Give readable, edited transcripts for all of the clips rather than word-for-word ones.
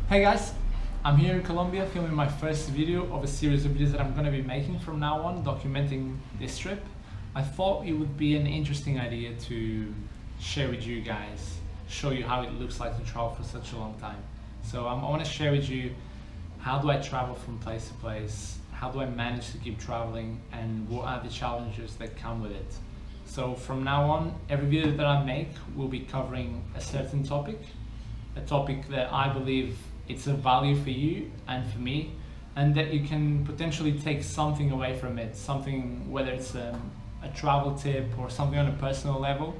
Hey guys, I'm here in Colombia filming my first video of a series of videos that I'm going to be making from now on, documenting this trip. I thought it would be an interesting idea to share with you guys, show you how it looks like to travel for such a long time. So I want to share with you how do I travel from place to place, how do I manage to keep traveling, and what are the challenges that come with it. So from now on, every video that I make will be covering a certain topic, a topic that I believe it's a value for you and for me, and that you can potentially take something away from it, something, whether it's a travel tip or something on a personal level,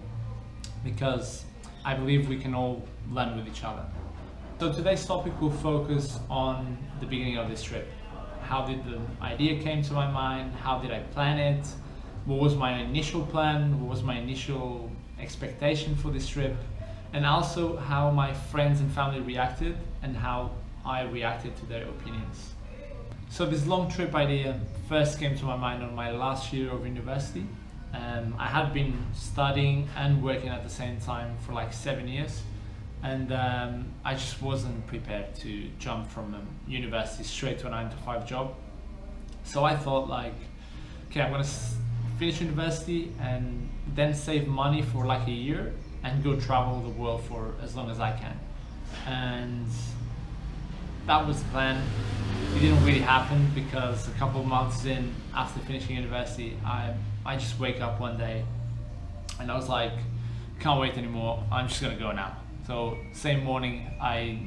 because I believe we can all learn with each other. So today's topic will focus on the beginning of this trip. How did the idea came to my mind? How did I plan it? What was my initial plan? What was my initial expectation for this trip? And also how my friends and family reacted and how I reacted to their opinions. So this long trip idea first came to my mind on my last year of university. I had been studying and working at the same time for like 7 years, and I just wasn't prepared to jump from university straight to a 9-to-5 job. So I thought, like, okay, I'm gonna finish university and then save money for like a year and go travel the world for as long as I can. And that was the plan. It didn't really happen because a couple of months in, after finishing university, I just wake up one day and I was like, can't wait anymore, I'm just gonna go now. So same morning I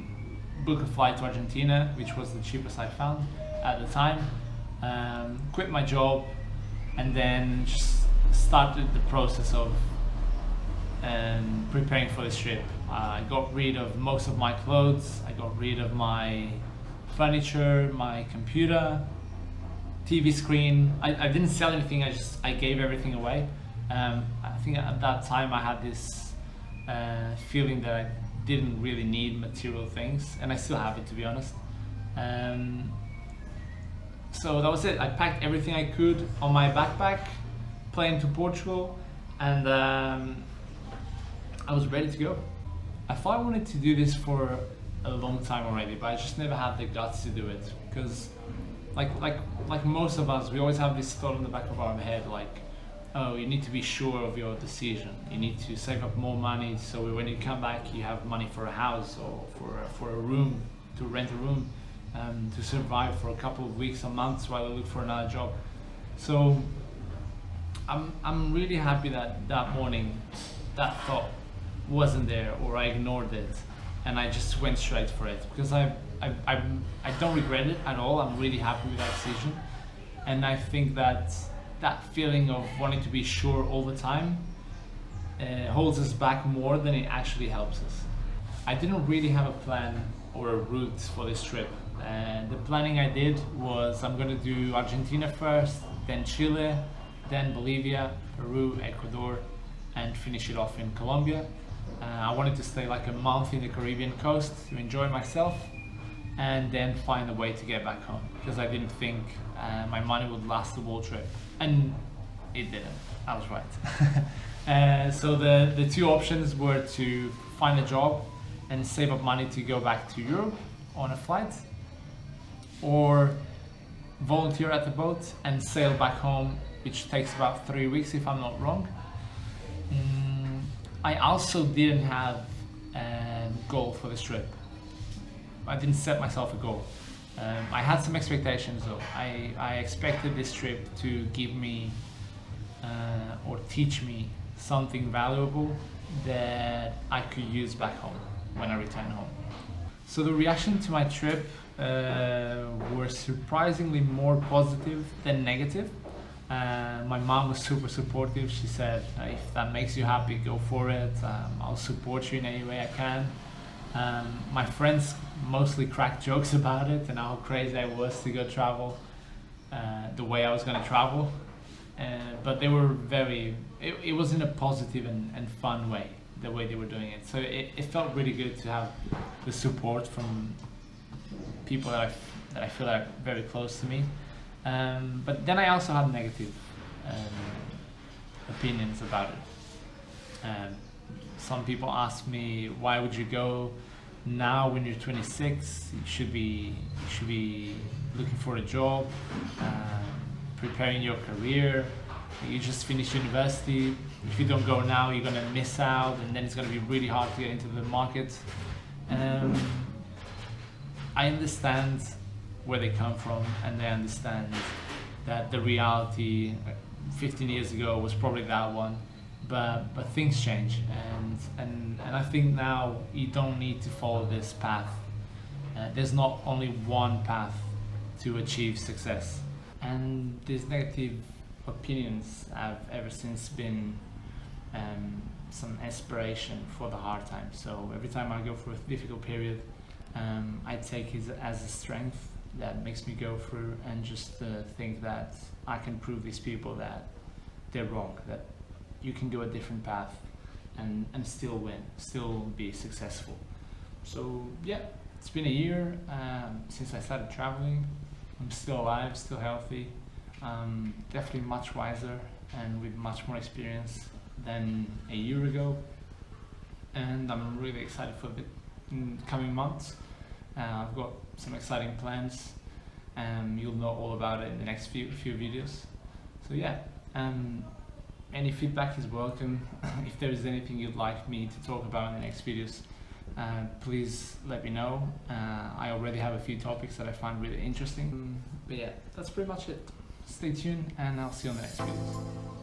booked a flight to Argentina, which was the cheapest I found at the time, quit my job, and then just started the process of preparing for this trip. I got rid of most of my clothes, I got rid of my furniture, my computer, TV screen. I didn't sell anything, I gave everything away. I think at that time I had this feeling that I didn't really need material things, and I still have it, to be honest. So that was it. I packed everything I could on my backpack, plane to Portugal, and I was ready to go. I thought I wanted to do this for a long time already, but I just never had the guts to do it, because like most of us, we always have this thought in the back of our head, like, oh, you need to be sure of your decision, you need to save up more money so when you come back you have money for a house or for a room, to rent a room, to survive for a couple of weeks or months while you look for another job. So I'm really happy that that morning that thought wasn't there, or I ignored it and I just went straight for it, because I don't regret it at all. I'm really happy with that decision, and I think that that feeling of wanting to be sure all the time holds us back more than it actually helps us. I didn't really have a plan or a route for this trip. The planning I did was, I'm going to do Argentina first, then Chile, then Bolivia, Peru, Ecuador, and finish it off in Colombia. I wanted to stay like a month in the Caribbean coast to enjoy myself, and then find a way to get back home, because I didn't think my money would last the whole trip, and it didn't. I was right. So the two options were to find a job and save up money to go back to Europe on a flight, or volunteer at the boat and sail back home, which takes about 3 weeks if I'm not wrong. I also didn't have a goal for this trip. I didn't set myself a goal. I had some expectations though. I expected this trip to give me or teach me something valuable that I could use back home when I return home. So the reaction to my trip were surprisingly more positive than negative. My mom was super supportive. She said, if that makes you happy, go for it. I'll support you in any way I can. My friends mostly cracked jokes about it and how crazy I was to go travel the way I was going to travel. But they were it was in a positive and fun way, the way they were doing it. So it felt really good to have the support from people that I feel are very close to me. But then I also had negative opinions about it. Some people ask me, why would you go? now when you're 26, you should be looking for a job, preparing your career. You just finished university. If you don't go now, you're gonna miss out, and then it's gonna be really hard to get into the market. I understand where they come from, and they understand that the reality 15 years ago was probably that one, but things change, and I think now you don't need to follow this path. There's not only one path to achieve success, and these negative opinions have ever since been some inspiration for the hard times. So every time I go through a difficult period, I take it as a strength that makes me go through, and just think that I can prove these people that they're wrong, that you can go a different path and still win, still be successful. So yeah, it's been a year since I started traveling. I'm still alive, still healthy, definitely much wiser and with much more experience than a year ago, and I'm really excited for the coming months. I've got some exciting plans, and you'll know all about it in the next few videos. So yeah, any feedback is welcome. If there is anything you'd like me to talk about in the next videos, please let me know. I already have a few topics that I find really interesting. But yeah, that's pretty much it. Stay tuned, and I'll see you on the next videos.